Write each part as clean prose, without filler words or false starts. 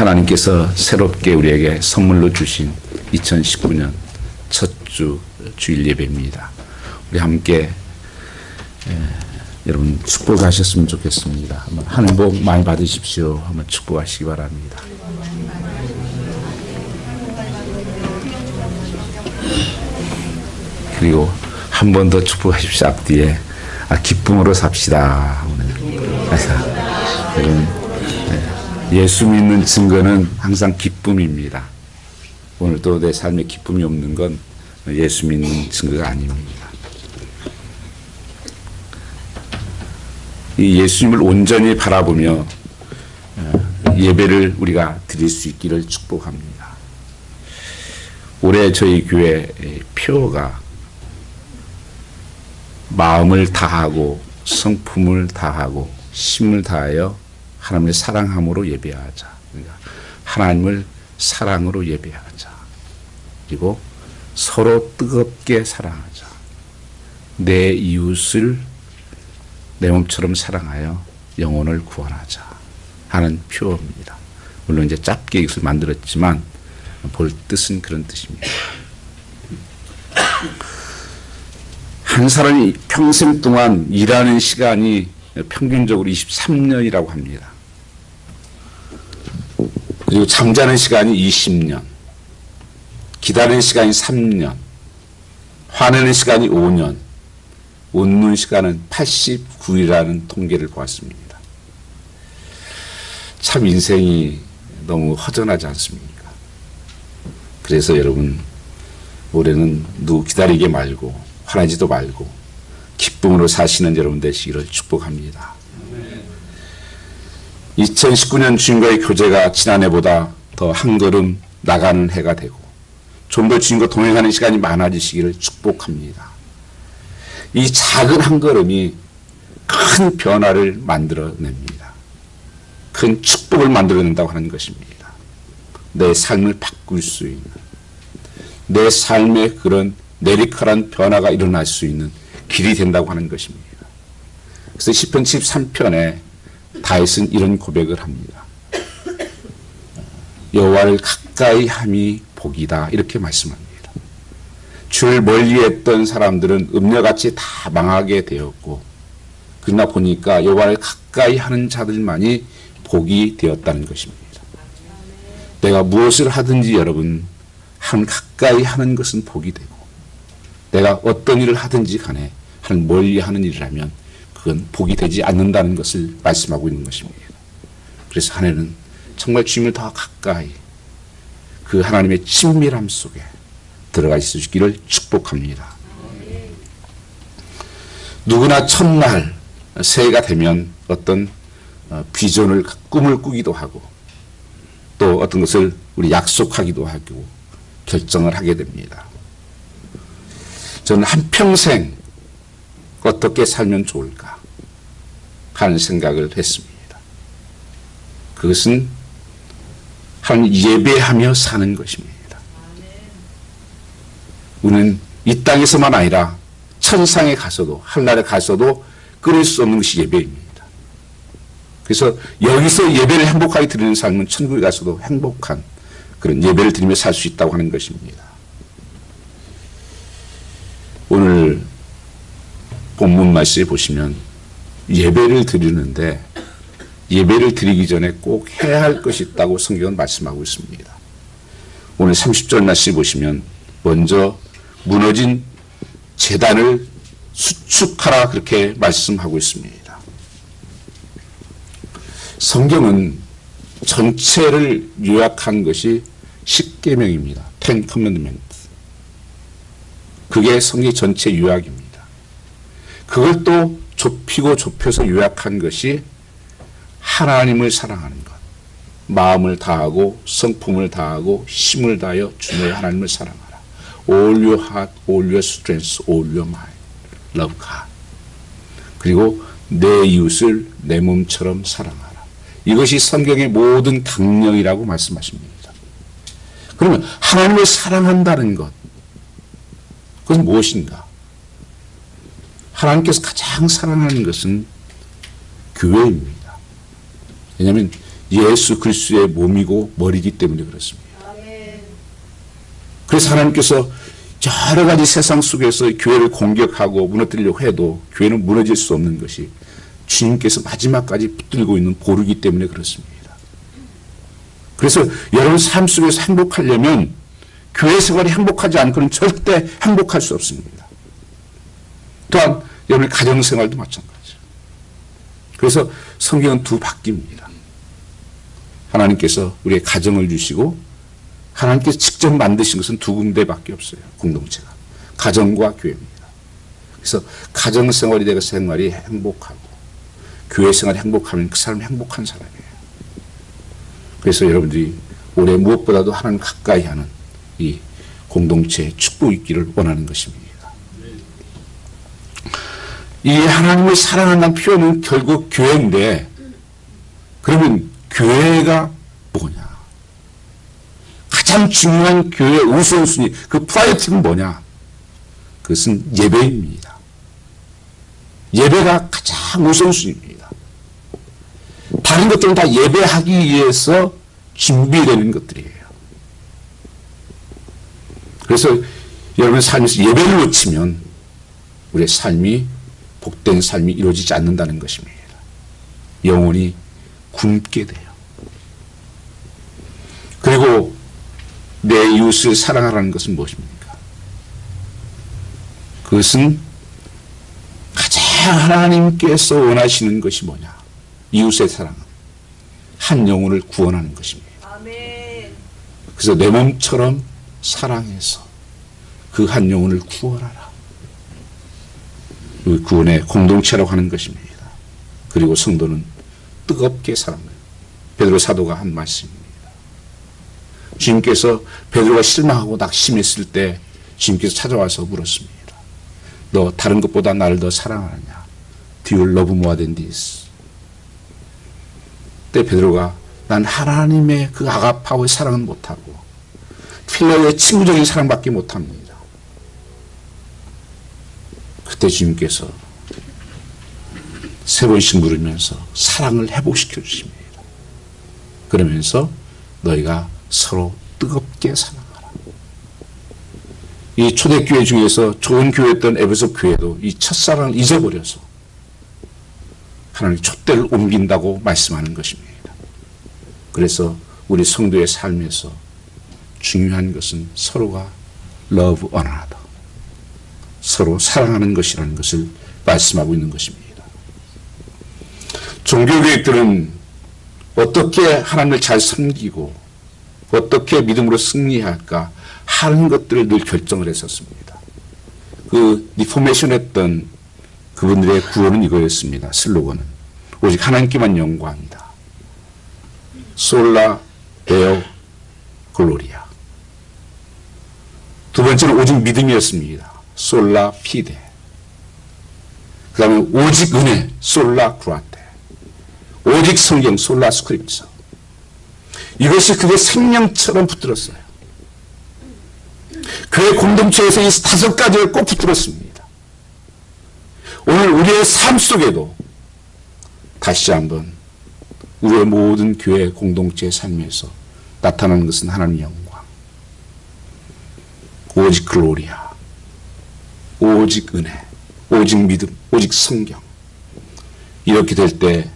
하나님께서 새롭게 우리에게 선물로 주신 2019년 첫 주 주일 예배입니다. 우리 함께 여러분 축복하셨으면 좋겠습니다. 한번 하늘 복 많이 받으십시오. 한번 축복하시기 바랍니다. 그리고 한 번 더 축복하십시오. 앞뒤에 기쁨으로 삽시다. 여러분 예수 믿는 증거는 항상 기쁨입니다. 오늘도 내 삶에 기쁨이 없는 건 예수 믿는 증거가 아닙니다. 이 예수님을 온전히 바라보며 예배를 우리가 드릴 수 있기를 축복합니다. 올해 저희 교회 표어가 마음을 다하고 성품을 다하고 힘을 다하여 하나님을 사랑함으로 예배하자. 그러니까 하나님을 사랑으로 예배하자. 그리고 서로 뜨겁게 사랑하자. 내 이웃을 내 몸처럼 사랑하여 영혼을 구원하자 하는 표어입니다. 물론 이제 짧게 이것을 만들었지만 볼 뜻은 그런 뜻입니다. 한 사람이 평생 동안 일하는 시간이 평균적으로 23년이라고 합니다. 그리고 잠자는 시간이 20년, 기다리는 시간이 3년, 화내는 시간이 5년, 웃는 시간은 89일이라는 통계를 보았습니다. 참 인생이 너무 허전하지 않습니까? 그래서 여러분 올해는 누구 기다리게 말고 화내지도 말고 기쁨으로 사시는 여러분 되시기를 축복합니다. 2019년 주님과의 교제가 지난해보다 더 한 걸음 나가는 해가 되고 좀 더 주님과 동행하는 시간이 많아지시기를 축복합니다. 이 작은 한 걸음이 큰 변화를 만들어냅니다. 큰 축복을 만들어낸다고 하는 것입니다. 내 삶을 바꿀 수 있는, 내 삶에 그런 내리컬한 변화가 일어날 수 있는 길이 된다고 하는 것입니다. 그래서 시편 73편에 다윗은 이런 고백을 합니다. 여호와를 가까이 함이 복이다 이렇게 말씀합니다. 주를 멀리했던 사람들은 음녀같이 다 망하게 되었고 그러나 보니까 여호와를 가까이 하는 자들만이 복이 되었다는 것입니다. 내가 무엇을 하든지 여러분 가까이 하는 것은 복이 되고 내가 어떤 일을 하든지 간에 멀리 하는 일이라면 그건 복이 되지 않는다는 것을 말씀하고 있는 것입니다. 그래서 한 해는 정말 주님을 더 가까이 그 하나님의 친밀함 속에 들어가 있으시기를 축복합니다. 누구나 첫날 새해가 되면 어떤 비전을 꿈을 꾸기도 하고 또 어떤 것을 우리 약속하기도 하고 결정을 하게 됩니다. 저는 한평생 어떻게 살면 좋을까 하는 생각을 했습니다. 그것은 하나님 예배하며 사는 것입니다. 우리는 이 땅에서만 아니라 천상에 가서도 하늘나라에 가서도 끊을 수 없는 것이 예배입니다. 그래서 여기서 예배를 행복하게 드리는 삶은 천국에 가서도 행복한 그런 예배를 드리며 살 수 있다고 하는 것입니다. 오늘 본문 말씀에 보시면 예배를 드리는데 예배를 드리기 전에 꼭 해야 할 것이 있다고 성경은 말씀하고 있습니다. 오늘 30절 말씀 보시면 먼저 무너진 제단을 수축하라 그렇게 말씀하고 있습니다. 성경은 전체를 요약한 것이 10계명입니다. 10 commandments. 그게 성경 전체 요약입니다. 그걸 또 좁히고 좁혀서 요약한 것이 하나님을 사랑하는 것. 마음을 다하고 성품을 다하고 힘을 다하여 주의 하나님을 사랑하라. All your heart, all your strength, all your mind. Love God. 그리고 내 이웃을 내 몸처럼 사랑하라. 이것이 성경의 모든 강령이라고 말씀하십니다. 그러면 하나님을 사랑한다는 것. 그것은 무엇인가? 하나님께서 가장 사랑하는 것은 교회입니다. 왜냐하면 예수 그리스도의 몸이고 머리이기 때문에 그렇습니다. 그래서 하나님께서 여러 가지 세상 속에서 교회를 공격하고 무너뜨리려고 해도 교회는 무너질 수 없는 것이 주님께서 마지막까지 붙들고 있는 보루이기 때문에 그렇습니다. 그래서 여러분 삶 속에서 행복하려면 교회 생활이 행복하지 않고는 절대 행복할 수 없습니다. 또한 여러분의 가정생활도 마찬가지죠. 그래서 성경은 두 바뀝니다. 하나님께서 우리의 가정을 주시고 하나님께서 직접 만드신 것은 두 군데밖에 없어요. 공동체가. 가정과 교회입니다. 그래서 가정생활이 되고 생활이 행복하고 교회 생활이 행복하면 그 사람이 행복한 사람이에요. 그래서 여러분들이 올해 무엇보다도 하나님 가까이 하는 이 공동체의 축복이 있기를 원하는 것입니다. 이 하나님을 사랑한다는 표현은 결국 교회인데 그러면 교회가 뭐냐? 가장 중요한 교회의 우선순위, 그 프라이어티는 뭐냐? 그것은 예배입니다. 예배가 가장 우선순위입니다. 다른 것들은 다 예배하기 위해서 준비되는 것들이에요. 그래서 여러분 삶에서 예배를 놓치면 우리의 삶이 복된 삶이 이루어지지 않는다는 것입니다. 영혼이 굶게 돼요. 그리고 내 이웃을 사랑하라는 것은 무엇입니까? 그것은 가장 하나님께서 원하시는 것이 뭐냐? 이웃의 사랑은 한 영혼을 구원하는 것입니다. 아멘. 그래서 내 몸처럼 사랑해서 그 한 영혼을 구원하라. 그 구원의 공동체라고 하는 것입니다. 그리고 성도는 뜨겁게 사랑해요. 베드로 사도가 한 말씀입니다. 주님께서 베드로가 실망하고 낙심했을 때 주님께서 찾아와서 물었습니다. 너 다른 것보다 나를 더 사랑하느냐? Do you love more than this? 그때 베드로가 난 하나님의 그 아가파오의 사랑은 못하고 필라의 친구적인 사랑밖에 못합니다. 그때 주님께서 세 번씩 물으면서 사랑을 회복시켜 주십니다. 그러면서 너희가 서로 뜨겁게 사랑하라. 이 초대교회 중에서 좋은 교회였던 에베소 교회도 이 첫사랑을 잊어버려서 하나님 촛대를 옮긴다고 말씀하는 것입니다. 그래서 우리 성도의 삶에서 중요한 것은 서로가 love one another, 서로 사랑하는 것이라는 것을 말씀하고 있는 것입니다. 종교개혁들은 어떻게 하나님을 잘 섬기고 어떻게 믿음으로 승리할까 하는 것들을 늘 결정을 했었습니다. 그 리포메이션 했던 그분들의 구호는 이거였습니다. 슬로건은 오직 하나님께만 영광이다. 솔라 데오 글로리아. 두 번째는 오직 믿음이었습니다. 솔라 피데. 그 다음에 오직 은혜 솔라 크루아테. 오직 성경 솔라 스크립처. 이것이 그의 생명처럼 붙들었어요. 그의 공동체에서 이 다섯 가지를 꼭 붙들었습니다. 오늘 우리의 삶 속에도 다시 한번 우리의 모든 교회 공동체의 삶에서 나타나는 것은 하나님의 영광, 오직 글로리아, 오직 은혜, 오직 믿음, 오직 성경. 이렇게 될 때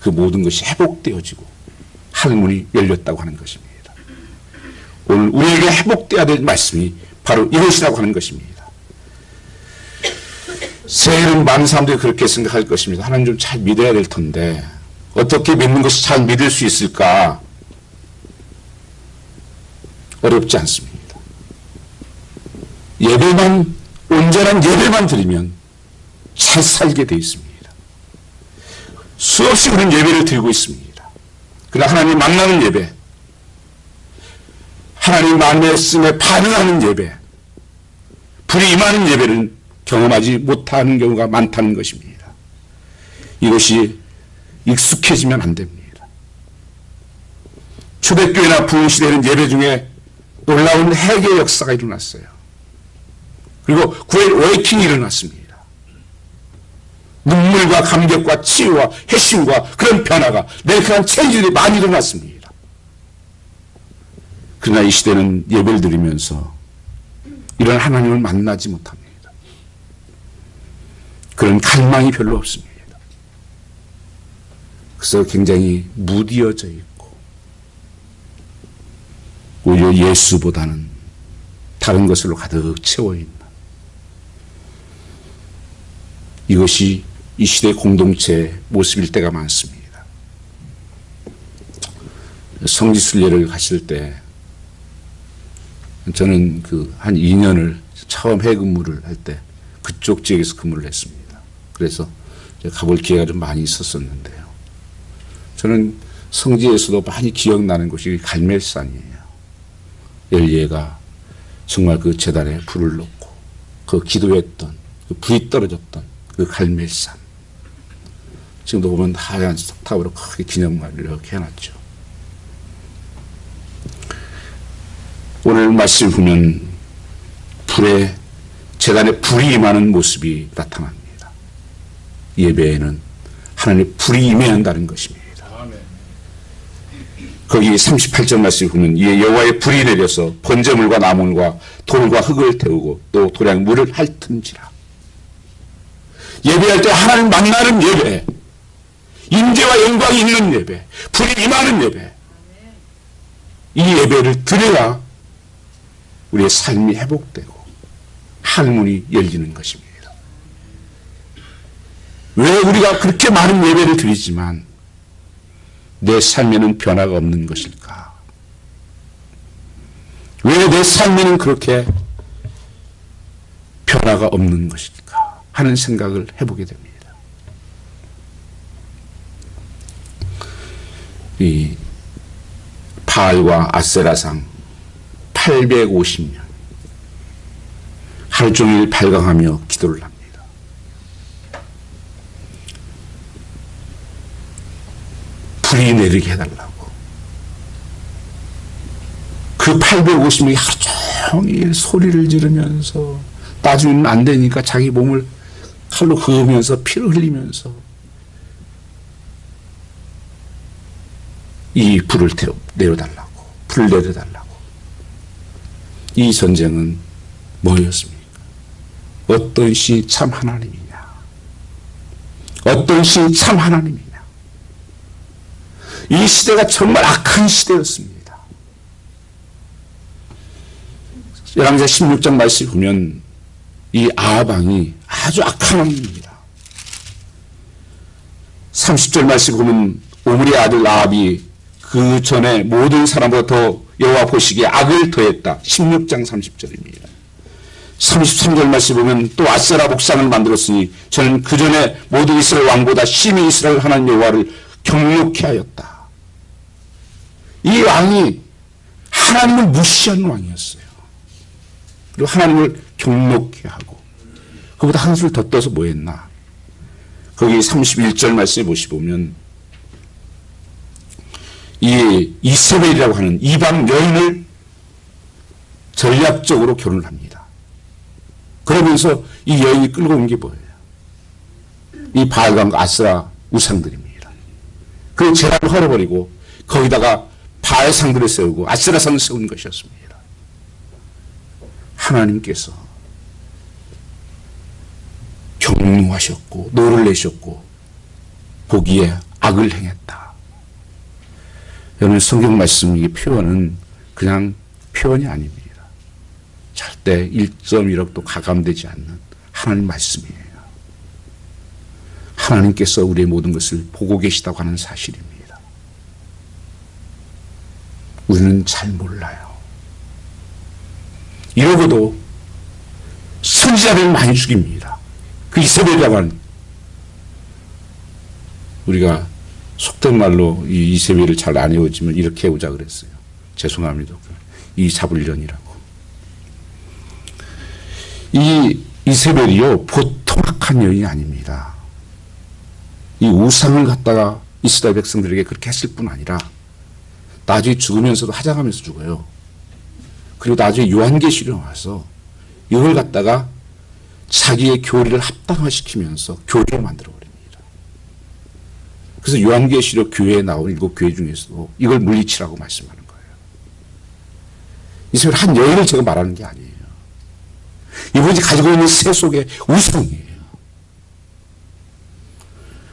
그 모든 것이 회복되어지고 하늘문이 열렸다고 하는 것입니다. 오늘 우리에게 회복되어야 될 말씀이 바로 이것이라고 하는 것입니다. 새해는 많은 사람들이 그렇게 생각할 것입니다. 하나님 좀 잘 믿어야 될 텐데 어떻게 믿는 것이 잘 믿을 수 있을까? 어렵지 않습니다. 예배만, 온전한 예배만 드리면 잘 살게 되어 있습니다. 수없이 우리는 예배를 드리고 있습니다. 그러나 하나님 만나는 예배, 하나님 말씀에 반응하는 예배, 불이 임하는 예배를 경험하지 못하는 경우가 많다는 것입니다. 이것이 익숙해지면 안 됩니다. 초대교회나 부흥시대는 예배 중에 놀라운 회개 역사가 일어났어요. 그리고 구엘 웨이킹이 일어났습니다. 눈물과 감격과 치유와 회심과 그런 변화가 내역한 체질이 많이 일어났습니다. 그러나 이 시대는 예배를 드리면서 이런 하나님을 만나지 못합니다. 그런 갈망이 별로 없습니다. 그래서 굉장히 무디어져 있고 오히려 예수보다는 다른 것으로 가득 채워 있는 이것이 이 시대 공동체의 모습일 때가 많습니다. 성지순례를 갔을 때 저는 한 2년을 처음 해근무를 할 때 그쪽 지역에서 근무를 했습니다. 그래서 가볼 기회가 좀 많이 있었었는데요. 저는 성지에서도 많이 기억나는 곳이 갈멜산이에요. 엘리야가 정말 그 제단에 불을 놓고 그 기도했던 그 불이 떨어졌던 그 갈멜산. 지금도 보면 하얀 석탑으로 크게 기념관을 이렇게 해놨죠. 오늘 말씀 보면 제단에 불이 임하는 모습이 나타납니다. 예배에는 하나님의 불이 임해한다는 것입니다. 거기 38절 말씀 보면 이에 여호와의 불이 내려서 번제물과 나물과 돌과 흙을 태우고 또 도량 물을 핥은지라. 예배할 때 하나님 만나는 예배, 임재와 영광이 있는 예배, 불이 임하는 예배, 이 예배를 드려야 우리의 삶이 회복되고 하늘문이 열리는 것입니다. 왜 우리가 그렇게 많은 예배를 드리지만 내 삶에는 변화가 없는 것일까? 왜 내 삶에는 그렇게 변화가 없는 것일까? 하는 생각을 해보게 됩니다. 이 바알과 아세라상 850년 하루 종일 발광하며 기도를 합니다. 불이 내리게 해달라고. 그 850명이 하루 종일 소리를 지르면서 나중에는 안 되니까 자기 몸을 칼로 그으면서 피를 흘리면서 이 불을 내려달라고. 불을 내려달라고. 이 전쟁은 뭐였습니까? 어떤 신이 참 하나님이냐? 어떤 신이 참 하나님이냐? 이 시대가 정말 악한 시대였습니다. 열왕기상 16장 말씀 보면 이 아합 왕이 아주 악한 왕입니다. 30절 말씀 보면 오므리의 아들 아합이 그 전에 모든 사람보다 더 여호와 보시기에 악을 더했다. 16장 30절입니다. 33절 말씀 보면 또 아세라 목상을 만들었으니 저는 그 전에 모든 이스라엘 왕보다 심히 이스라엘 하나님 여호와를 경욕케 하였다. 이 왕이 하나님을 무시한 왕이었어요. 그리고 하나님을 경욕케 하고 그보다 한술 더 떠서 뭐 했나? 거기 31절 말씀에 보시면 이 이세벨이라고 하는 이방 여인을 전략적으로 결혼을 합니다. 그러면서 이 여인이 끌고 온 게 뭐예요? 이 바알과 아세라 우상들입니다. 그 제단을 헐어버리고 거기다가 바알 상들을 세우고 아세라 상을 세운 것이었습니다. 하나님께서 경노하셨고 노를 내셨고 보기에 악을 행했다. 여러분 성경 말씀 이 표현은 그냥 표현이 아닙니다. 절대 1.1억도 가감되지 않는 하나님 말씀이에요. 하나님께서 우리의 모든 것을 보고 계시다고 하는 사실입니다. 우리는 잘 몰라요. 이러고도 선지자를 많이 죽입니다. 그 이세벨이라고 하는 우리가 속된 말로 이 이세벨을 잘 안 외워지면 이렇게 해오자 그랬어요. 죄송합니다. 이 잡으려니라고. 이 이세벨이요 보통 악한 여인이 아닙니다. 이 우상을 갖다가 이스라엘 백성들에게 그렇게 했을 뿐 아니라 나중에 죽으면서도 하장하면서 죽어요. 그리고 나중에 요한계시록에 와서 이걸 갖다가 자기의 교리를 합당화시키면서 교리를 만들어버립니다. 그래서 요한계시록 교회에 나온 7교회 중에서도 이걸 물리치라고 말씀하는 거예요. 이스라엘 한 여인을 제가 말하는 게 아니에요. 이분이 가지고 있는 세속의 우상이에요.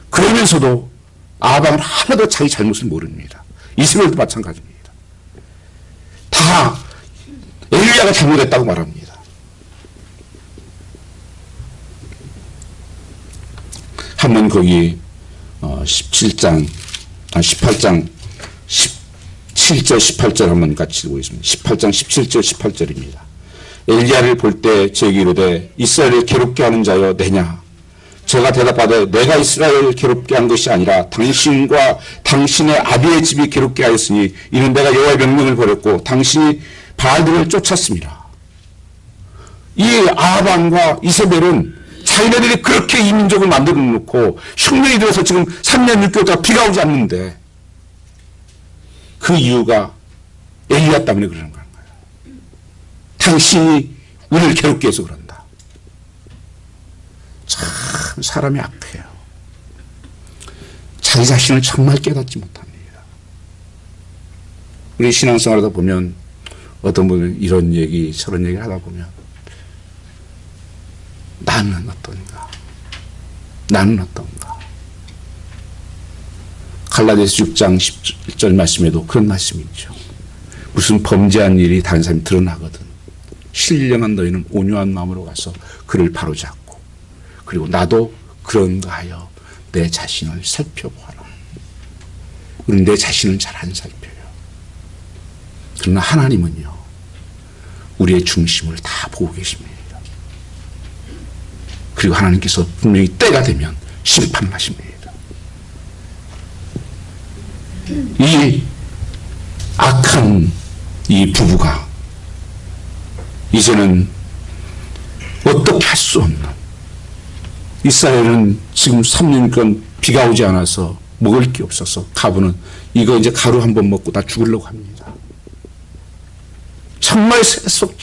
그러면서도 아방은 하나도 자기 잘못을 모릅니다. 이스라엘도 마찬가지입니다. 다 엘리야가 잘못했다고 말합니다. 한번 거기 18장 17절 18절 한번 같이 보겠습니다. 18장 17절 18절입니다. 엘리야를 볼 때 제게 이르되 이스라엘을 괴롭게 하는 자여 내냐. 제가 대답하되 내가 이스라엘을 괴롭게 한 것이 아니라 당신과 당신의 아비의 집이 괴롭게 하였으니 이는 내가 여호와의 명령을 버렸고 당신이 바알들을 쫓았습니다. 이 아합과 이세벨은 자기네들이 그렇게 이 민족을 만들어 놓고 흉년이 들어서 지금 3년 6개월가 비가 오지 않는데 그 이유가 엘리야 때문에 그러는 거예요. 당신이 우리를 괴롭게 해서 그런다. 참 사람이 악해요. 자기 자신을 정말 깨닫지 못합니다. 우리 신앙생활하다 보면 어떤 분은 이런 얘기 저런 얘기를 하다 보면 나는 어떤가? 나는 어떤가? 갈라디아서 6장 10절 말씀에도 그런 말씀이 있죠. 무슨 범죄한 일이 다른 사람이 드러나거든 신령한 너희는 온유한 마음으로 가서 그를 바로잡고 그리고 나도 그런가 하여 내 자신을 살펴보아라. 우리는 내 자신을 잘 안 살펴요. 그러나 하나님은요 우리의 중심을 다 보고 계십니다. 그리고 하나님께서 분명히 때가 되면 심판을 하십니다. 이 악한 이 부부가 이제는 어떻게 할 수 없는 이스라엘은 지금 3년간 비가 오지 않아서 먹을 게 없어서 가부는 이거 이제 가루 한번 먹고 다 죽으려고 합니다. 정말 세속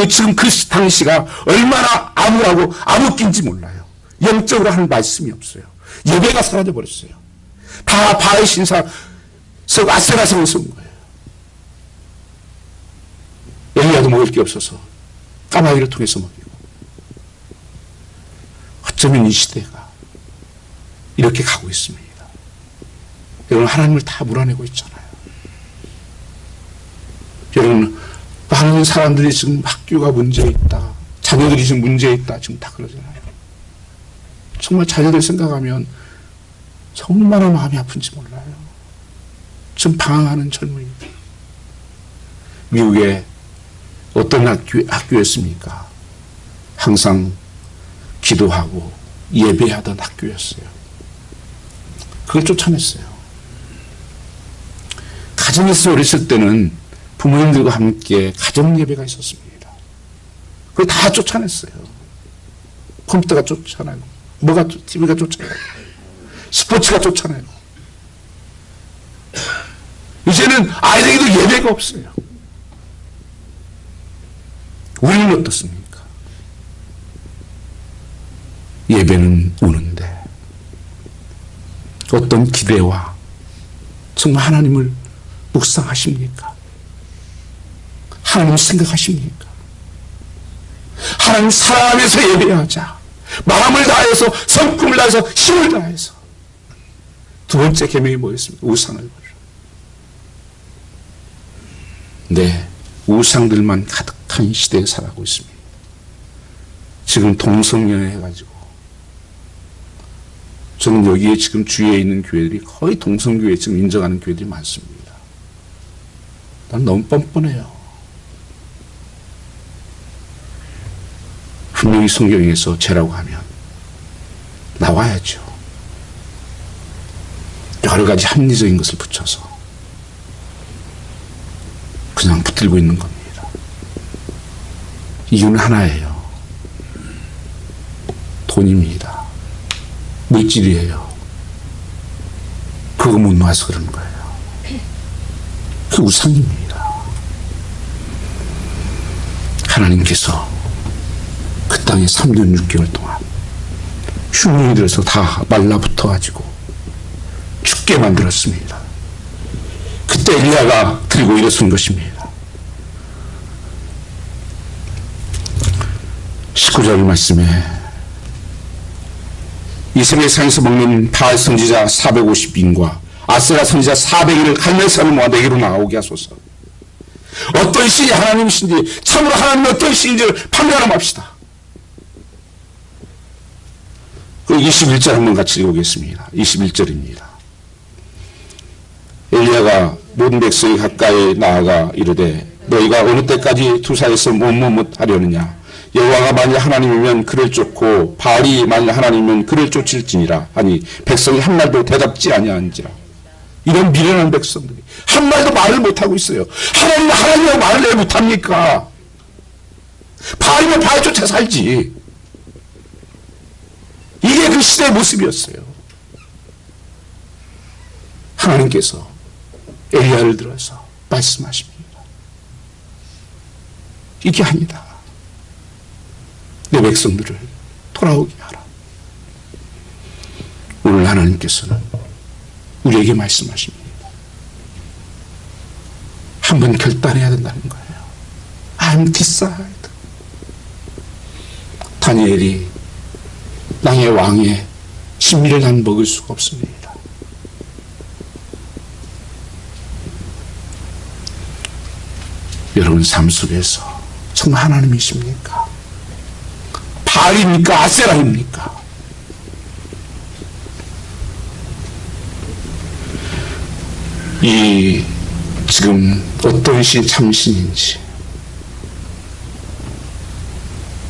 지금 그 당시가 얼마나 암울하고 암흑기인지 몰라요. 영적으로 하는 말씀이 없어요. 예배가 사라져 버렸어요. 다 바알 신사 아세라성을 쓴 거예요. 엘리야도 먹을 게 없어서 까마귀를 통해서 먹이고 어쩌면 이 시대가 이렇게 가고 있습니다. 여러분 하나님을 다 몰아내고 있잖아요. 여러분 많은 사람들이 지금 학교가 문제 있다. 자녀들이 지금 문제 있다. 지금 다 그러잖아요. 정말 자녀들 생각하면 얼마나 마음이 아픈지 몰라요. 지금 방황하는 젊은이들. 미국에 어떤 학교였습니까? 항상 기도하고 예배하던 학교였어요. 그걸 쫓아냈어요. 가정에서 어렸을 때는 부모님들과 함께 가정 예배가 있었습니다. 그걸 다 쫓아냈어요. 컴퓨터가 쫓아내고, TV가 쫓아내고, 스포츠가 쫓아내고. 이제는 아이들에게도 예배가 없어요. 우리는 어떻습니까? 예배는 오는데 어떤 기대와 정말 하나님을 묵상하십니까? 하나님 생각하십니까? 하나님 사랑하면서 예배하자. 마음을 다해서 성품을 다해서 힘을 다해서. 두 번째 계명이 뭐였습니까? 우상을 버리라. 네, 우상들만 가득한 시대에 살아가고 있습니다. 지금 동성연애 해가지고 저는 여기에 지금 주위에 있는 교회들이 거의 동성교회 지금 인정하는 교회들이 많습니다. 난 너무 뻔뻔해요. 분명히 성경에서 죄라고 하면 나와야죠. 여러 가지 합리적인 것을 붙여서 그냥 붙들고 있는 겁니다. 이유는 하나예요. 돈입니다. 물질이에요. 그거 못 놓아서 그러는 거예요. 그 우상입니다. 하나님께서 그 땅에 3년 6개월 동안 흉년이 들어서 다 말라붙어가지고 죽게 만들었습니다. 그때 엘리야가 들고 일어선 것입니다. 19절 말씀에 이스라엘산에서 먹는 바알 선지자 450인과 아세라 선지자 400인을 갈멜산을 모아 내게로 나오게 하소서. 어떤 신이 하나님이신지, 참으로 하나님이 어떤 신인지를 판명하라 합시다. 그리고 21절 한번 같이 읽어보겠습니다. 21절입니다. 엘리야가 모든 백성이 가까이 나아가 이르되 너희가 어느 때까지 투사에서 무엇 하려느냐. 여호와가 만일 하나님이면 그를 쫓고 바알이 만일 하나님이면 그를 쫓을지니라 하니 백성이 한 말도 대답지 아니한지라. 이런 미련한 백성들이 한 말도 말을 못하고 있어요. 하나님이라고 말을 왜 못합니까? 바알이면 바알 쫓아 살지. 이게 그 시대의 모습이었어요. 하나님께서 엘리야를 들어서 말씀하십니다. 이게 아니다. 내 백성들을 돌아오게 하라. 오늘 하나님께서는 우리에게 말씀하십니다. 한번 결단해야 된다는 거예요. I'm decided. 다니엘이 땅의 왕의 진미를 난 먹을 수가 없습니다. 여러분 삶 속에서 정말 하나님이십니까? 바알입니까? 아세라입니까? 이 지금 어떤 신이 참신인지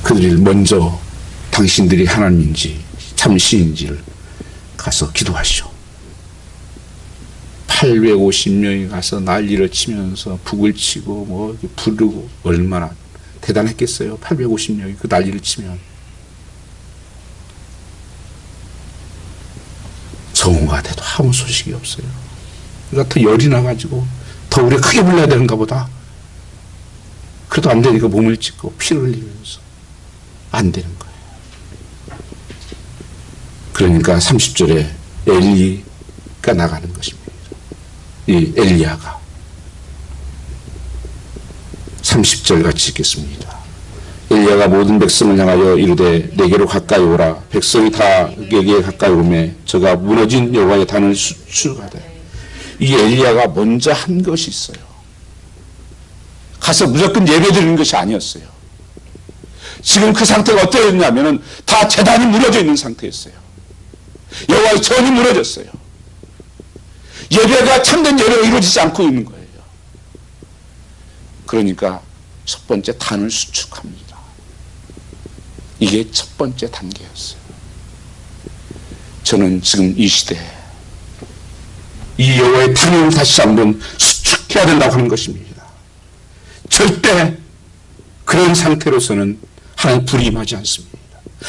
그들이 먼저 당신들이 하나님인지 참신인지를 가서 기도하시오. 850명이 가서 난리를 치면서 북을 치고 뭐 부르고 얼마나 대단했겠어요. 850명이 그 난리를 치면. 정오가 돼도 아무 소식이 없어요. 그러니까 더 열이 나가지고 더 우리가 크게 불러야 되는가 보다. 그래도 안 되니까 몸을 찢고 피를 흘리면서 안 되는 거예요. 그러니까 30절에 엘리가 나가는 것입니다. 이 엘리야가 30절 같이 읽겠습니다. 엘리야가 모든 백성을 향하여 이르되 내게로 가까이 오라. 백성이 다 그에게 가까이 오매 저가 무너진 여호와의 단을 수축하되. 이 엘리야가 먼저 한 것이 있어요. 가서 무조건 예배드리는 것이 아니었어요. 지금 그 상태가 어떠했냐면은 다 제단이 무너져 있는 상태였어요. 여호와의 전이 무너졌어요. 예배가 참된 예배가 이루어지지 않고 있는 거예요. 그러니까 첫 번째 단을 수축합니다. 이게 첫 번째 단계였어요. 저는 지금 이 시대에 이 여호와의 단을 다시 한번 수축해야 된다고 하는 것입니다. 절대 그런 상태로서는 하나님 불이 임하지 않습니다.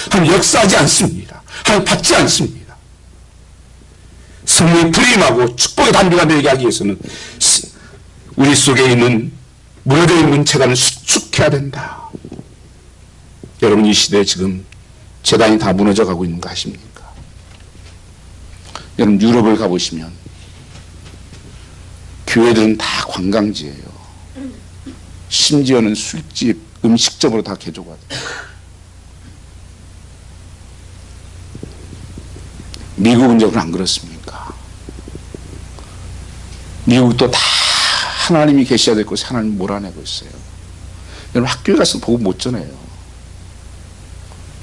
하나님 역사하지 않습니다. 하나님 받지 않습니다. 성령의 불이 임하고 축복의 단비가 되게 하기 위해서는 우리 속에 있는 무너져 있는 재단을 수축해야 된다. 여러분 이 시대에 지금 재단이 다 무너져 가고 있는 거 아십니까? 여러분 유럽을 가보시면 교회들은 다 관광지예요. 심지어는 술집, 음식점으로 다 개조가 돼요. 미국은 이제 안 그렇습니까? 미국도 다 하나님이 계셔야 될 곳에 하나님이 몰아내고 있어요. 여러분 학교에 가서 복음 못 전해요.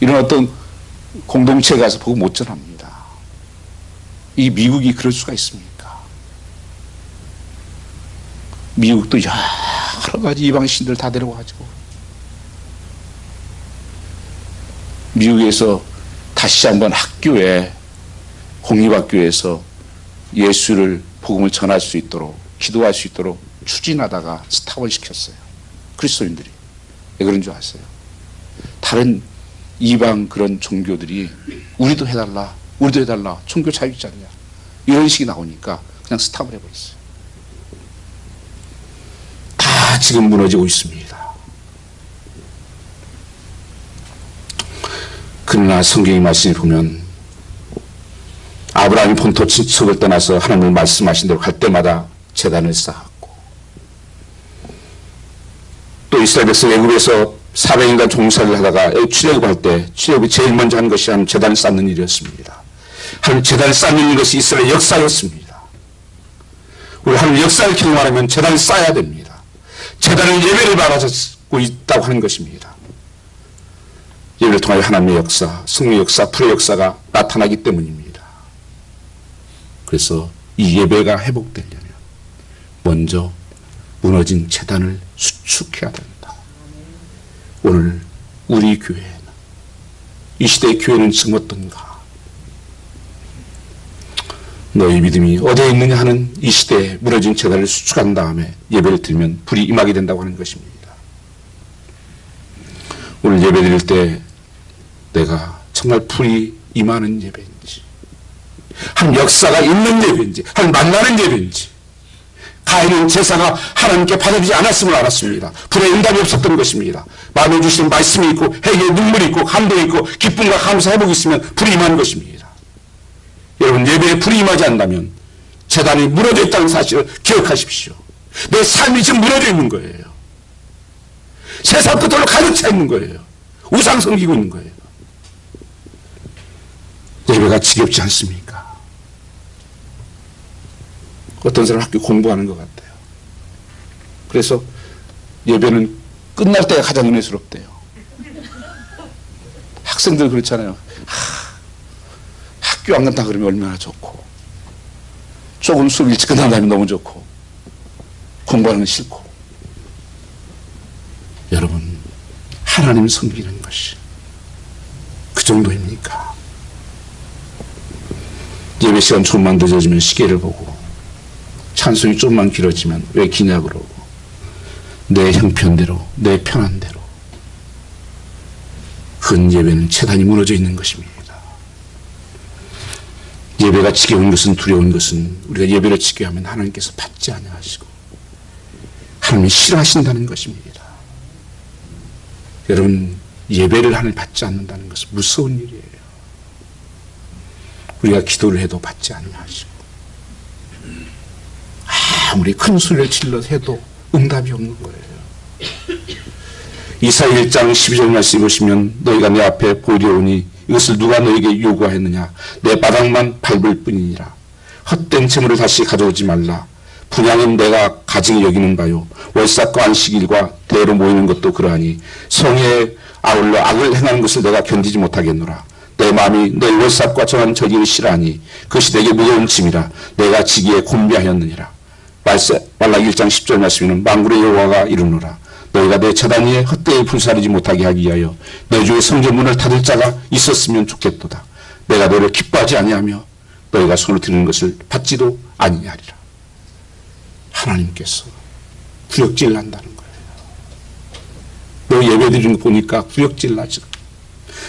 이런 어떤 공동체에 가서 복음 못 전합니다. 이 미국이 그럴 수가 있습니까? 미국도 여러 가지 이방신들 다 데려와가지고 미국에서 다시 한번 학교에 공립학교에서 예수를 복음을 전할 수 있도록 기도할 수 있도록 추진하다가 스탑을 시켰어요. 그리스도인들이. 왜 그런 줄 아세요? 다른 이방 그런 종교들이 우리도 해달라 우리도 해달라 종교 자유 있지 않냐 이런 식이 나오니까 그냥 스탑을 해버렸어요. 다 지금 무너지고 있습니다. 그러나 성경의 말씀을 보면 아브라함이 본토 친척을 떠나서 하나님을 말씀하신 대로 갈 때마다 제단을 쌓았고, 또 이스라엘 백성 애굽에서 400년간 종살이를 하다가 출애굽할 때 출애굽이 제일 먼저 한 것이 하나님 제단을 쌓는 일이었습니다. 하나님 제단을 쌓는 것이 이스라엘 역사였습니다. 우리 하나님 역사를 경험하려면 제단을 쌓아야 됩니다. 제단은 예배를 바라고 있다고 하는 것입니다. 예배를 통하여 하나님의 역사, 성령의 역사, 불의 역사가 나타나기 때문입니다. 그래서 이 예배가 회복되려면 먼저 무너진 제단을 수축해야 된다. 오늘 우리 교회는, 이 시대의 교회는 지금 어떤가? 너희 믿음이 어디에 있느냐 하는 이 시대에 무너진 제단을 수축한 다음에 예배를 드리면 불이 임하게 된다고 하는 것입니다. 오늘 예배 드릴 때 내가 정말 불이 임하는 예배인지, 한 역사가 있는 예배인지, 한 만나는 예배인지. 가인은 제사가 하나님께 받아주지 않았음을 알았습니다. 불의 응답이 없었던 것입니다. 마음에 주시는 말씀이 있고, 회개의 눈물이 있고, 감동이 있고, 기쁨과 감사 회복이 있으면 불이 임하는 것입니다. 여러분, 예배에 불이 임하지 않는다면 제단이 무너져 있다는 사실을 기억하십시오. 내 삶이 지금 무너져 있는 거예요. 세상 끝으로 가득 차 있는 거예요. 우상 섬기고 있는 거예요. 예배가 지겹지 않습니까? 어떤 사람 학교 공부하는 것 같아요. 그래서 예배는 끝날 때가 가장 은혜스럽대요. 학생들 그렇잖아요. 학교 안 간다 그러면 얼마나 좋고, 조금 수업 일찍 끝난다면 너무 좋고, 공부하는 건 싫고. 여러분, 하나님 섬기는 것이 그 정도입니까? 예배 시간 조금만 늦어지면 시계를 보고, 찬송이 좀만 길어지면 왜 기냐 그러고, 내 형편대로, 내 편한대로. 그 예배는 제단이 무너져 있는 것입니다. 예배가 지겨운 것은, 두려운 것은 우리가 예배를 지게 하면 하나님께서 받지 아니하시고 하나님이 싫어하신다는 것입니다. 여러분, 예배를 하나님 받지 않는다는 것은 무서운 일이에요. 우리가 기도를 해도 받지 아니하시고, 아무리 큰 소리를 질러 해도 응답이 없는 거예요. 이사야 1장 12절 말씀 보시면, 너희가 내 앞에 보리오니 이것을 누가 너에게 요구하였느냐? 내 바닥만 밟을 뿐이니라. 헛된 재물을 다시 가져오지 말라. 분양은 내가 가증히 여기는 바요. 월삭과 안식일과 대로 모이는 것도 그러하니 성에 아울러 악을 행하는 것을 내가 견디지 못하겠노라. 내 마음이 내 월삭과 정한 저기를 싫어하니 그것이 내게 무거운 짐이라. 내가 지기에 곤비하였느니라. 말라기 1장 10절 말씀에는 만군의 여호와가 이르노라. 너희가 내 제단 위에 헛되이 불사르지 못하게 하기 위하여 내 주의 성전 문을 닫을 자가 있었으면 좋겠도다. 내가 너를 기뻐하지 아니하며 너희가 손으로 드리는 것을 받지도 아니하리라. 하나님께서 구역질 난다는 거예요. 너 예배 드리는 거 보니까 구역질 나죠.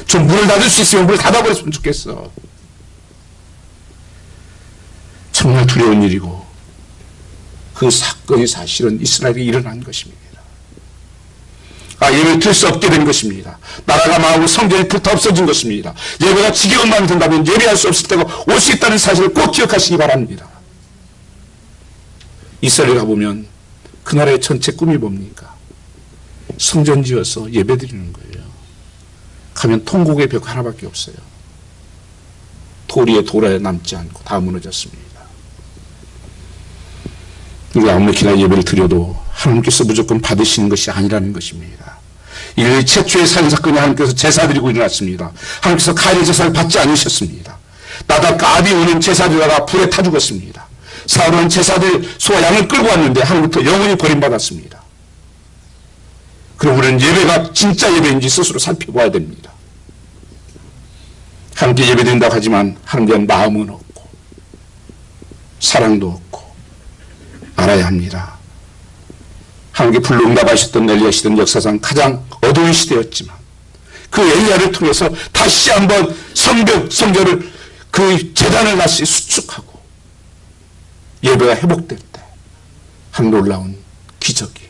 좀 문을 닫을 수 있으면 문을 닫아버렸으면 좋겠어. 정말 두려운 일이고, 그 사건이 사실은 이스라엘에 일어난 것입니다. 예배를 드릴 수 없게 된 것입니다. 나라가 망하고 성전이 불타 없어진 것입니다. 예배가 지겨운 마음이 든다면 예배할 수 없을 때가 올 수 있다는 사실을 꼭 기억하시기 바랍니다. 이스라엘에 가보면 그 나라의 전체 꿈이 뭡니까? 성전 지어서 예배 드리는 거예요. 가면 통곡의 벽 하나밖에 없어요. 도리에 돌아에 남지 않고 다 무너졌습니다. 우리가 아무렇게나 예배를 드려도 하나님께서 무조건 받으시는 것이 아니라는 것입니다. 인류 최초의 살인사건이 하나님께서 제사 드리고 일어났습니다. 하나님께서 가인의 제사를 받지 않으셨습니다. 나답과 아비오는 제사 드리다가 불에 타 죽었습니다. 사울은 제사들 소와 양을 끌고 왔는데 하나님부터 영원히 버림받았습니다. 그럼 우리는 예배가 진짜 예배인지 스스로 살펴봐야 됩니다. 하나님께 예배드린다고 하지만 하나님께 마음은 없고 사랑도 없고 알아야 합니다. 하나님께 불로 응답하셨던 엘리야 시대는 역사상 가장 어두운 시대였지만 그 엘리야를 통해서 다시 한번 성전을 그 제단을 다시 수축하고 예배가 회복될 때 한 놀라운 기적이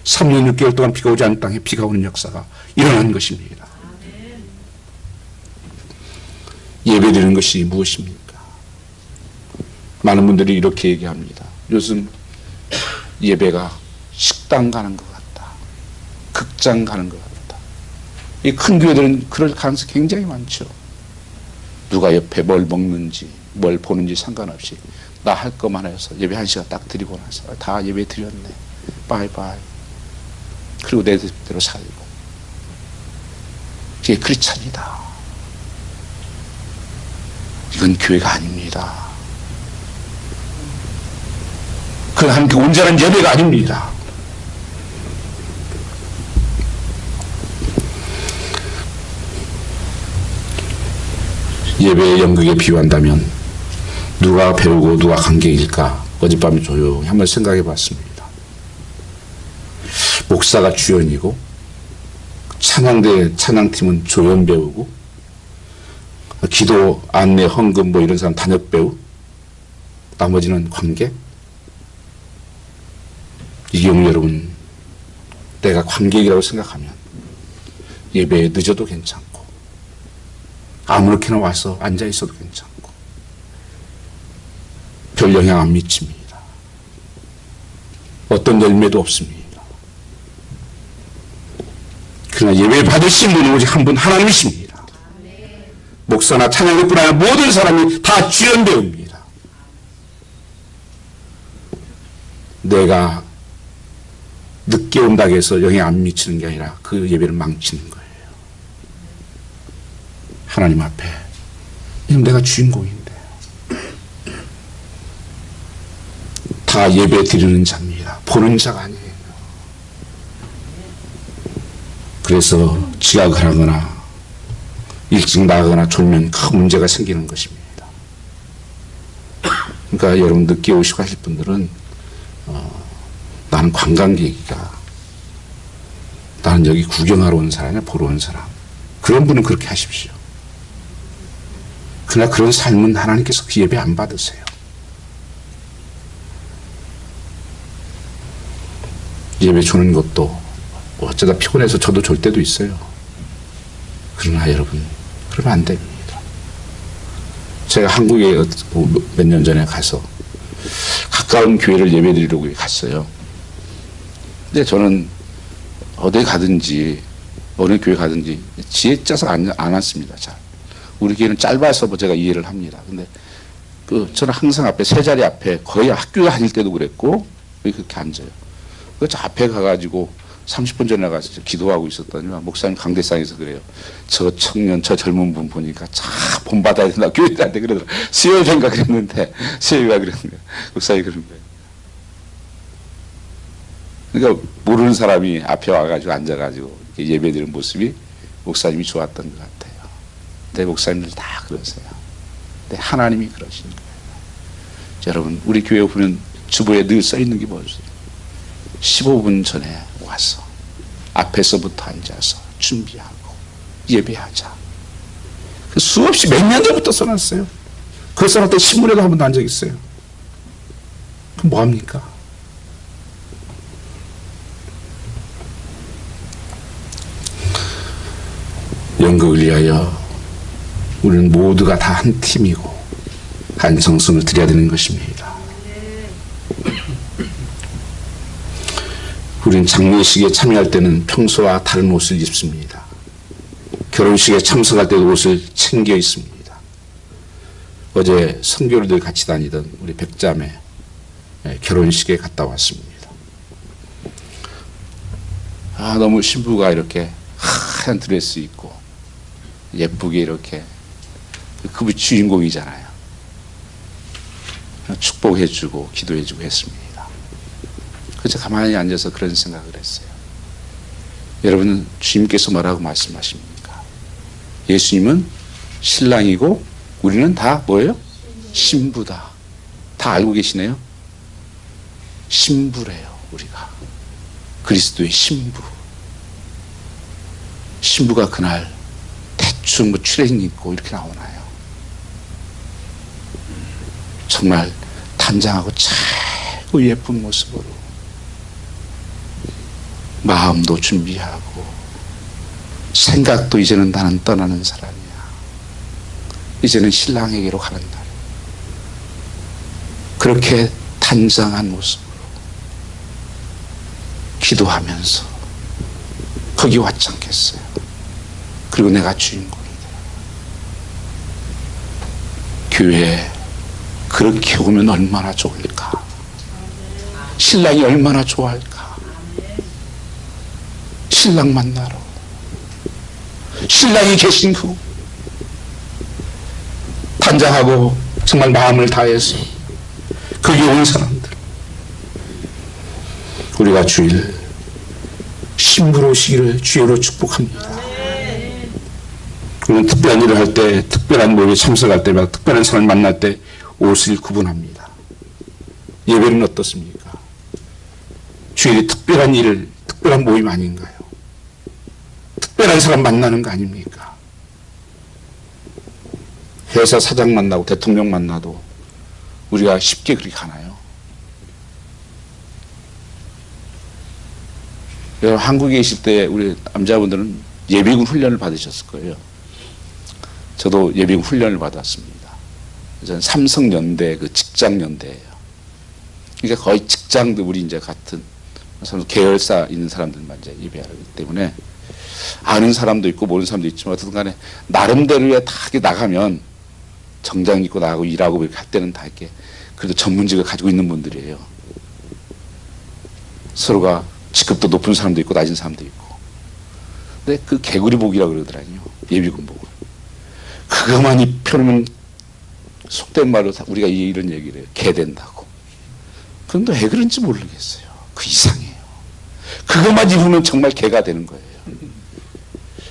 3년 6개월 동안 비가 오지 않은 땅에 비가 오는 역사가 일어난 것입니다. 예배드리는 것이 무엇입니까? 많은 분들이 이렇게 얘기합니다. 요즘 예배가 식당 가는 것 같다. 극장 가는 것 같다. 이 큰 교회들은 그럴 가능성이 굉장히 많죠. 누가 옆에 뭘 먹는지 뭘 보는지 상관없이 나 할 것만 해서 예배 1시간 딱 드리고 나서 다 예배 드렸네. 바이바이. 그리고 내 뜻대로 살고. 이게 크리스찬이다. 이건 교회가 아닙니다. 그건 하나님께 온전한 예배가 아닙니다. 예배의 연극에 비유한다면 누가 배우고 누가 관객일까? 어젯밤에 조용히 한번 생각해 봤습니다. 목사가 주연이고 찬양대 찬양팀은 조연 배우고 기도 안내 헌금 뭐 이런 사람 단역 배우, 나머지는 관객. 이 경우 여러분, 내가 관객이라고 생각하면 예배에 늦어도 괜찮고 아무렇게나 와서 앉아 있어도 괜찮고 별 영향 안 미칩니다. 어떤 열매도 없습니다. 그러나 예배 받으신 분은 오직 한 분 하나님이십니다. 목사나 찬양대뿐 아니라 모든 사람이 다 주연 배우입니다. 내가 늦게 온다고 해서 영향 안 미치는 게 아니라 그 예배를 망치는 거예요. 하나님 앞에 지금 내가 주인공인데 다 예배 드리는 자입니다. 보는 자가 아니에요. 그래서 지각을 하거나 일찍 나가거나 졸면 큰 문제가 생기는 것입니다. 그러니까 여러분 늦게 오시고 하실 분들은 나는 관광객이다. 나는 여기 구경하러 온 사람이야, 보러 온 사람. 그런 분은 그렇게 하십시오. 그러나 그런 삶은 하나님께서 그 예배 안 받으세요. 예배 주는 것도 어쩌다 피곤해서 저도 졸 때도 있어요. 그러나 여러분, 그러면 안 됩니다. 제가 한국에 몇 년 전에 가서 가까운 교회를 예배 드리려고 갔어요. 근데 저는 어디 가든지 어느 교회 가든지 지혜 짜서 안 왔습니다. 잘. 우리 교회는 짧아서 제가 이해를 합니다. 근데 저는 항상 앞에 세 자리 앞에 거의 학교 다닐 때도 그랬고 그렇게 앉아요. 저 앞에 가가지고 30분 전에 가서 기도하고 있었더니 목사님 강대상에서 그래요. 저 청년, 저 젊은 분 보니까 참 본받아야 된다. 교회들한테 그러더라고요. 수요일인가 그랬는데, 수요일인가 그랬는데, 목사님이 그런 거예요. 그러니까 모르는 사람이 앞에 와가지고 앉아가지고 예배드리는 모습이 목사님이 좋았던 것 같아요. 내 목사님들 다 그러세요. 근데 하나님이 그러시는 거예요. 여러분, 우리 교회 보면 주보에 늘 써 있는 게 뭐죠? 15분 전에 와서 앞에서부터 앉아서 준비하고 예배하자. 수없이 몇 년 전부터 써놨어요. 그 써놨더니 신문에도 한 번도 안 적 있어요. 그럼 뭐합니까? 연극을 위하여 우리는 모두가 다 한 팀이고 한 정성을 들여야 되는 것입니다. 우리는 장례식에 참여할 때는 평소와 다른 옷을 입습니다. 결혼식에 참석할 때도 옷을 챙겨 입습니다. 어제 선교를 같이 다니던 우리 백자매 결혼식에 갔다 왔습니다. 너무 신부가 이렇게 하얀 드레스 입고 예쁘게 이렇게 그분이 주인공이잖아요. 축복해주고 기도해주고 했습니다. 그래서 가만히 앉아서 그런 생각을 했어요. 여러분, 주님께서 뭐라고 말씀하십니까? 예수님은 신랑이고 우리는 다 뭐예요? 신부다. 다 알고 계시네요. 신부래요. 우리가 그리스도의 신부. 신부가 그날 대충 추레닝 입고 이렇게 나오나요? 정말 단장하고 최고 예쁜 모습으로 마음도 준비하고 생각도 이제는 나는 떠나는 사람이야. 이제는 신랑에게로 가는 날. 그렇게 단장한 모습으로 기도하면서 거기 왔지 않겠어요? 그리고 내가 주인공이다. 교회에 그렇게 오면 얼마나 좋을까? 신랑이 얼마나 좋아할까? 신랑 만나러 신랑이 계신 그 단장하고 정말 마음을 다해서 거기 온 사람들, 우리가 주일 신부로 오시기를 주여로 축복합니다. 우리는 특별한 일을 할 때, 특별한 모임에 참석할 때마다 특별한 사람을 만날 때 옷을 구분합니다. 예배는 어떻습니까? 주일이 특별한 일, 특별한 모임 아닌가요? 특별한 사람 만나는 거 아닙니까? 회사 사장 만나고 대통령 만나도 우리가 쉽게 그렇게 가나요? 여러분, 한국에 계실 때 우리 남자분들은 예비군 훈련을 받으셨을 거예요. 저도 예비군 훈련을 받았습니다. 저는 삼성연대 그 직장연대예요. 그러니까 거의 직장도 우리 이제 같은 계열사 있는 사람들만 이제 예배하기 때문에 아는 사람도 있고 모르는 사람도 있지만 어쨌든 간에 나름대로에 다 이렇게 나가면 정장 입고 나가고 일하고 이렇게 할 때는 다 이렇게 그래도 전문직을 가지고 있는 분들이에요. 서로가 직급도 높은 사람도 있고 낮은 사람도 있고. 근데 그 개구리복이라고 그러더라고요. 예비군복을. 그거만 입혀놓으면 속된 말로 우리가 이런 얘기를 해요. 개 된다고. 그런데 왜 그런지 모르겠어요. 그 이상해요. 그것만 입으면 정말 개가 되는 거예요.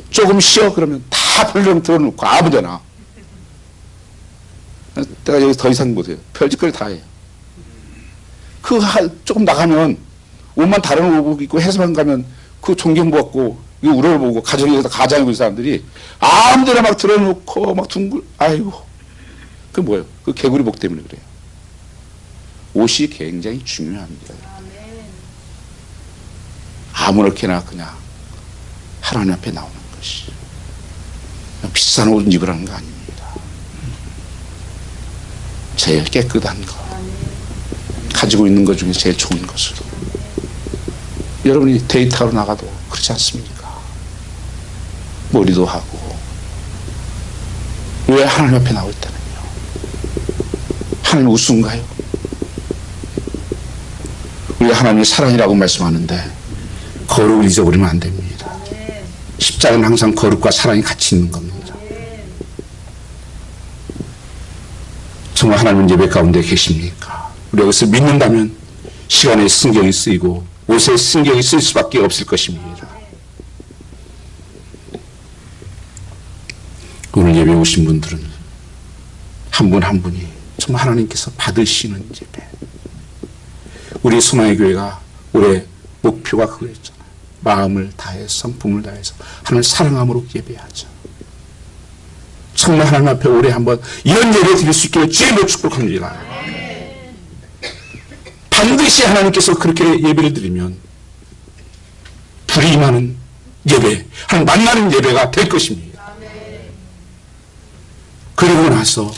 조금 쉬어 그러면 다 별명 들어놓고 아무데나. 내가 여기서 더 이상 못해요. 별짓거리 다 해요. 조금 나가면 옷만 다른 옷 입고 회사만 가면 그 존경복 갖고 이 우러를 보고 가정에서 가장이고 있는 사람들이 아무데나 막 들어놓고 막 아이고. 그 뭐예요? 그 개구리복 때문에 그래요. 옷이 굉장히 중요합니다. 아무렇게나 그냥 하나님 앞에 나오는 것이. 비싼 옷 입으라는 거 아닙니다. 제일 깨끗한 거, 가지고 있는 것 중에 제일 좋은 것으로. 여러분이 데이트하러 나가도 그렇지 않습니까? 머리도 하고. 왜 하나님 앞에 나올 때는요? 하나님 우스운가요? 우리 하나님이 사랑이라고 말씀하는데 거룩을 잊어버리면 안 됩니다. 십자가는 항상 거룩과 사랑이 같이 있는 겁니다. 정말 하나님은 예배 가운데 계십니까? 우리 여기서 믿는다면 시간에 신경이 쓰이고 옷에 신경이 쓰일 수밖에 없을 것입니다. 오늘 예배 오신 분들은 한 분 한 분이 정말 하나님께서 받으시는 예배. 우리 소나의 교회가 올해 목표가 그거였잖아요. 마음을 다해서 성품을 다해서 하나님을 사랑함으로 예배하자. 정말 하나님 앞에 올해 한번 이런 예배 드릴 수 있기를 주님으로 축복합니다. 반드시 하나님께서 그렇게 예배를 드리면 불이 임하는 예배, 하나님 만나는 예배가 될 것입니다. 그리고 나서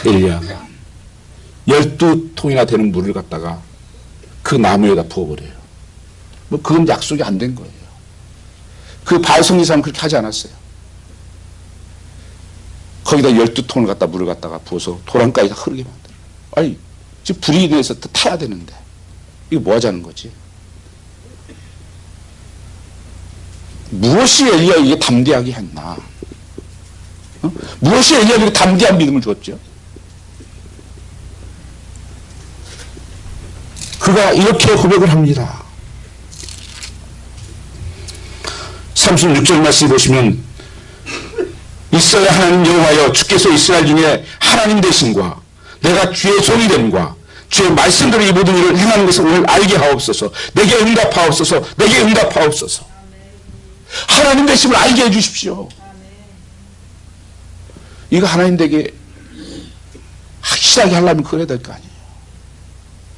엘리야가 12통이나 되는 물을 갖다가 그 나무에다 부어버려요. 뭐 그건 약속이 안 된 거예요. 그 바알성리 사람은 그렇게 하지 않았어요. 거기다 12통을 갖다 물을 갖다가 부어서 도랑까지 다 흐르게 만들어요. 아니, 지금 불이 돼서 타야 되는데 이거 뭐 하자는 거지? 무엇이 엘리야 이게 담대하게 했나? 무엇이 엘리야에게 담대한 믿음을 주었죠? 그가 이렇게 고백을 합니다. 36절 말씀 보시면 이스라엘 하나님 여호와여 주께서 이스라엘 중에 하나님 되심과 내가 주의 종이 됨과 주의 말씀대로 이 모든 일을 행하는 것을 오늘 알게 하옵소서. 내게 응답하옵소서. 내게 응답하옵소서. 하나님 되심을 알게 해주십시오. 이거 하나님 되게 확실하게 하려면 그래야 될 거 아니에요.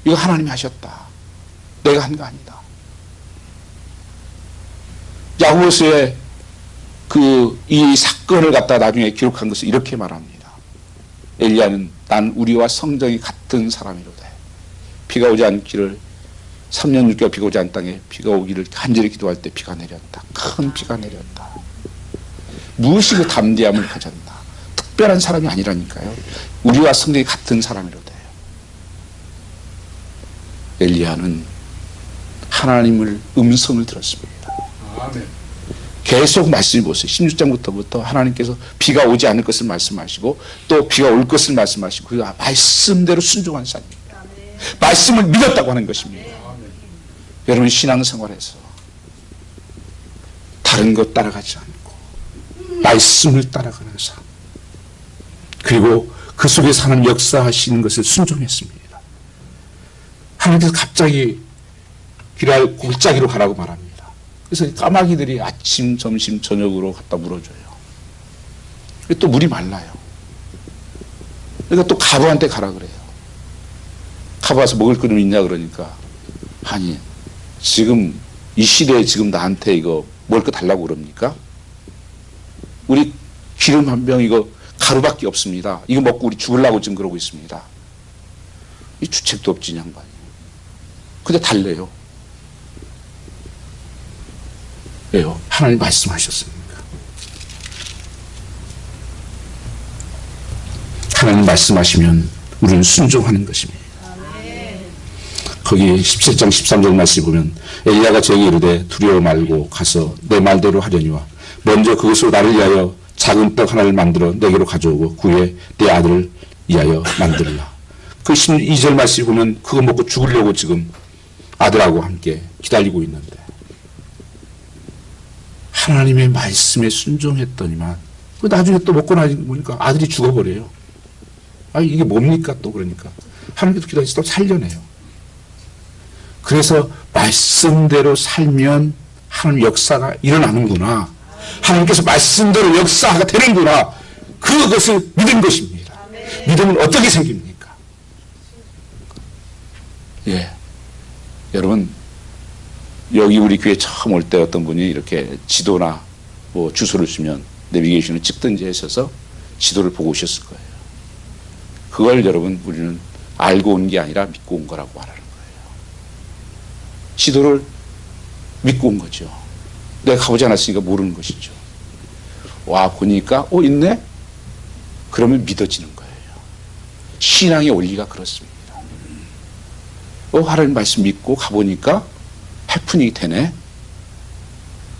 이거 하나님이 하셨다. 내가 한 거 아니다. 야고보서에 이 사건을 갖다 나중에 기록한 것을 이렇게 말합니다. 엘리야는 난 우리와 성정이 같은 사람이로다. 비가 오지 않기를 3년 6개월 비가 오지 않은 땅에 비가 오기를 간절히 기도할 때 비가 내렸다. 큰 비가 내렸다. 무엇이 그 담대함을 가졌나? 특별한 사람이 아니라니까요. 우리와 성정이 같은 사람이로다. 엘리야는 하나님을 음성을 들었습니다. 아멘. 계속 말씀해 보세요. 16장부터 하나님께서 비가 오지 않을 것을 말씀하시고 또 비가 올 것을 말씀하시고 그 말씀대로 순종한 사람입니다. 아멘. 말씀을 믿었다고 하는 것입니다. 아멘. 여러분 신앙생활에서 다른 것 따라가지 않고 말씀을 따라가는 삶 그리고 그 속에서 하나님 역사하시는 것을 순종했습니다. 하나님께서 갑자기 길알 골짜기로 가라고 말합니다. 그래서 까마귀들이 아침, 점심, 저녁으로 갖다 물어줘요. 또 물이 말라요. 그러니까 또 가부한테 가라 그래요. 가부 와서 먹을 거 좀 있냐 그러니까 아니 지금 이 시대에 지금 나한테 이거 먹을 거 달라고 그럽니까? 우리 기름 한 병 이거 가루밖에 없습니다. 이거 먹고 우리 죽으려고 지금 그러고 있습니다. 이 주책도 없지 양반이. 근데 달래요. 왜요? 하나님 말씀하셨습니까? 하나님 말씀하시면 우리는 순종하는 것입니다. 거기 17장 13절 말씀 보면 엘리야가 저에게 이르되 두려워 말고 가서 내 말대로 하려니와 먼저 그것으로 나를 위하여 작은 떡 하나를 만들어 내게로 가져오고 그 후에 내 아들을 위하여 만들라. 그 12절 말씀 보면 그거 먹고 죽으려고 지금 아들하고 함께 기다리고 있는데 하나님의 말씀에 순종했더니만 나중에 또 먹고 나니 보니까 아들이 죽어버려요. 아 이게 뭡니까 또 그러니까 하나님께서 기다려서 또 살려내요. 그래서 말씀대로 살면 하나님 역사가 일어나는구나. 하나님께서 말씀대로 역사가 되는구나. 그것을 믿은 것입니다. 믿음은 어떻게 생깁니까? 예, 여러분 여기 우리 교회 처음 올 때 어떤 분이 이렇게 지도나 뭐 주소를 주면 내비게이션을 찍든지 하셔서 지도를 보고 오셨을 거예요. 그걸 여러분 우리는 알고 온 게 아니라 믿고 온 거라고 말하는 거예요. 지도를 믿고 온 거죠. 내가 가보지 않았으니까 모르는 것이죠. 와 보니까 있네? 그러면 믿어지는 거예요. 신앙의 원리가 그렇습니다. 하나님 말씀 믿고 가보니까 해프닝이 되네.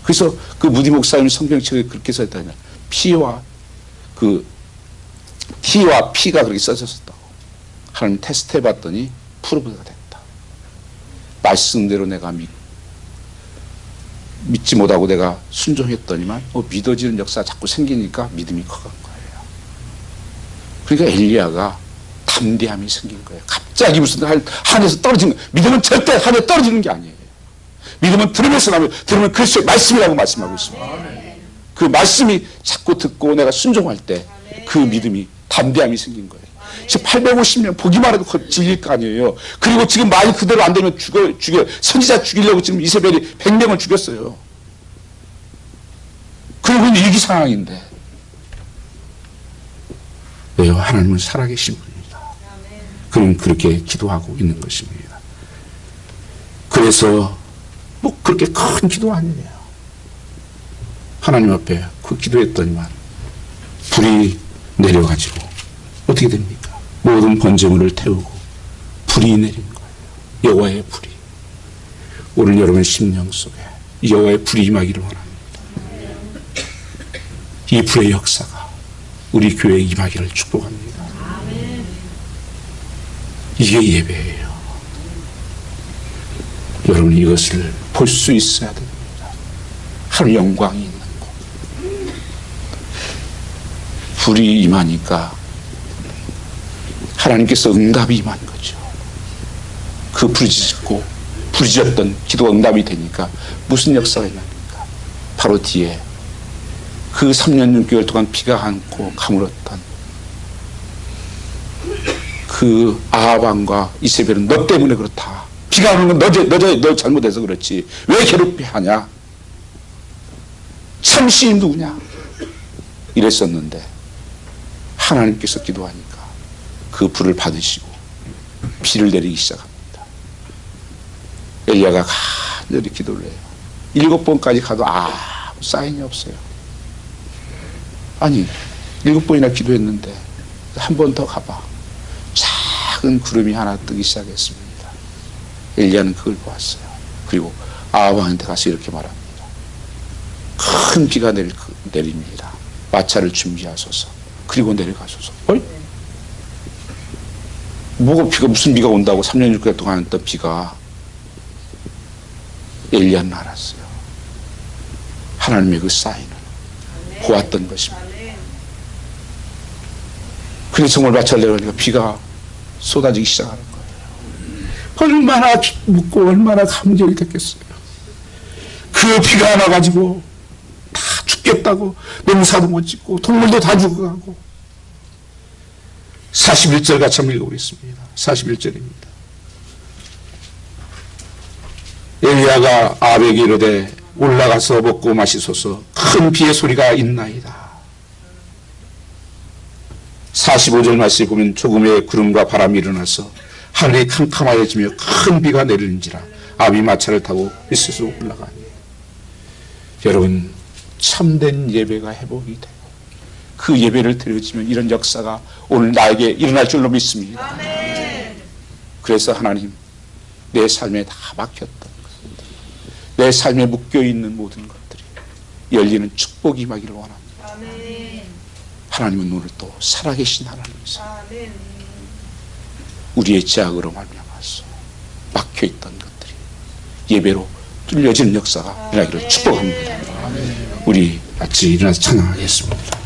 그래서 그 무디 목사님 성경책에 그렇게 써있다냐. T와 P가 그렇게 써졌었다고. 하나님 테스트 해봤더니 프로브가 됐다. 말씀대로 내가 믿지 못하고 내가 순종했더니만 믿어지는 역사가 자꾸 생기니까 믿음이 커간 거예요. 그러니까 엘리야가 담대함이 생긴 거예요. 갑자기 무슨 하늘에서 떨어지는 거예요. 믿음은 절대 하늘에 떨어지는 게 아니에요. 믿음은 들으면서 나면 들으면 그리스도의 말씀이라고 말씀하고 있습니다. 그 말씀이 자꾸 듣고 내가 순종할 때 그 믿음이 담대함이 생긴 거예요. 지금 850명 보기만 해도 질릴 거 아니에요. 그리고 지금 말 그대로 안 되면 죽여 선지자 죽이려고 지금 이세벨이 100명을 죽였어요. 그리고 위기 상황인데 왜요? 하나님은 살아계신 분입니다. 그럼 그렇게 기도하고 있는 것입니다. 그래서 뭐 그렇게 큰 기도 아니에요. 하나님 앞에 그 기도했더니만 불이 내려가지고 어떻게 됩니까? 모든 번제물을 태우고 불이 내린 거예요. 여호와의 불이. 오늘 여러분 심령 속에 여호와의 불이 임하기를 원합니다. 이 불의 역사가 우리 교회에 임하기를 축복합니다. 이게 예배예요. 여러분 이것을 볼 수 있어야 됩니다. 하나님 영광이 있는 곳. 불이 임하니까 하나님께서 응답이 임한 거죠. 그 부르짖었던 기도가 응답이 되니까 무슨 역사가 일어납니까? 바로 뒤에 그 3년 6개월 동안 비가 않고 가물었던 그 아합 왕과 이세벨은 너 때문에 그렇다. 비가 오는 건 너 잘못해서 그렇지. 왜 괴롭게 하냐? 참신이 누구냐? 이랬었는데 하나님께서 기도하니까 그 불을 받으시고 비를 내리기 시작합니다. 엘리야가 간절히 기도를 해요. 7번까지 가도 아무 사인이 없어요. 아니 7번이나 기도했는데 한 번 더 가봐. 작은 구름이 하나 뜨기 시작했습니다. 엘리야는 그걸 보았어요. 그리고 아합 왕한테 가서 이렇게 말합니다. 큰 비가 내립니다. 마차를 준비하소서. 그리고 내려가소서. 어이? 뭐가 비가, 무슨 비가 온다고 3년 6개월 동안 했던 비가. 엘리야는 알았어요. 하나님의 그 사인을 보았던 것입니다. 그래서 정말 마차를 내려가니까 비가 쏟아지기 시작하는 거예요. 얼마나 묻고 얼마나 감격이 됐겠어요. 그 비가 안 와가지고 다 죽겠다고 농사도 못 짓고 동물도 다 죽어가고. 41절 같이 한번 읽어보겠습니다. 41절입니다. 엘리야가 아합에게 이르되 올라가서 먹고 마시소서. 큰 비의 소리가 있나이다. 45절 말씀에 보면 조금의 구름과 바람이 일어나서 하늘이 캄캄하여지며 큰 비가 내리는지라 아합이 마차를 타고 미스로 올라가니. 여러분, 참된 예배가 회복이 돼요. 그 예배를 드려지면 이런 역사가 오늘 나에게 일어날 줄로 믿습니다. 아멘. 그래서 하나님, 내 삶에 다 막혔던 것들, 내 삶에 묶여있는 모든 것들이 열리는 축복이 임하기를 원합니다. 아멘. 하나님은 오늘 또 살아계신 하나님이세요. 아멘. 우리의 제약으로 말미암아서 막혀있던 것들이 예배로 뚫려지는 역사가 일어나기를 축복합니다. 아멘. 우리 같이 일어나서 찬양하겠습니다.